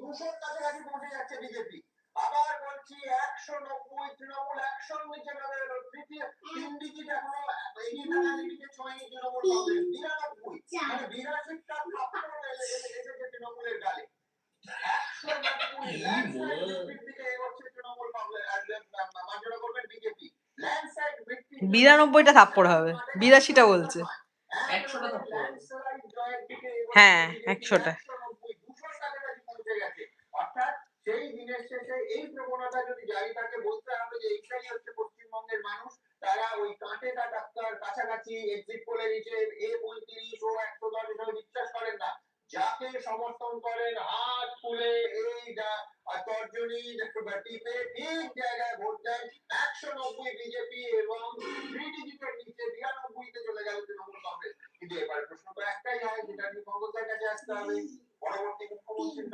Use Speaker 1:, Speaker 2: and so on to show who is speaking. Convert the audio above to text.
Speaker 1: 200-র কাছাকাছি পৌঁছে যাচ্ছে বিজেপি। আবার বলছি 190, তৃণমূল 100-র নিচে নেমে এলো। তৃতীয় 3 ডিজিট এখনো এগিয়ে থাকা লিমিটে ছোঁয়নি তৃণমূল কংগ্রেস। 92 মানে 82টা থাপ্পড় এসেছে তৃণমূলের গালে। 190 ল্যান্ডস্লাইড ভিক্টরির দিকে এগোচ্ছে তৃণমূল কংগ্রেস। মার্জনা করবেন বিজেপি। ল্যান্ডস্লাইড ভিক্টরি
Speaker 2: 92টা থাপ্পড় হবে, 82টা বলছে।
Speaker 1: 100টা থাপ্পড় ল্যান্ডস্লাইড জয়ের দিকে
Speaker 2: হ্যাঁ 100টা।
Speaker 1: 200-র কাছাকাছি পৌঁছে গেছে। অর্থাৎ সেই দিনের শেষে এই প্রবণতা যদি জারি থাকে, বলতে হবে যে এইটাই হচ্ছে পশ্চিমবঙ্গের মানুষ। তারা ওই কাঁটেটা ডাক্তার কাছাকাছি এক্সিট পোলে নিচে A35 ও 110 এসব বিশ্বাস করেন না। যাকে সমর্থন করেন হাত খুলে এই তর্জনী টিপে ঠিক জায়গায় ভোট দেন। 190 বিজেপি এবং 3 ডিজিটের নিচে 92-তে চলে গেল তৃণমূল কংগ্রেস। কিন্তু এবার প্রশ্ন তো একটাই হয়, যেটা নিয়ে কংগ্রেসের কাছে আসতে হবে, পরবর্তী মুখ্যমন্ত্রীর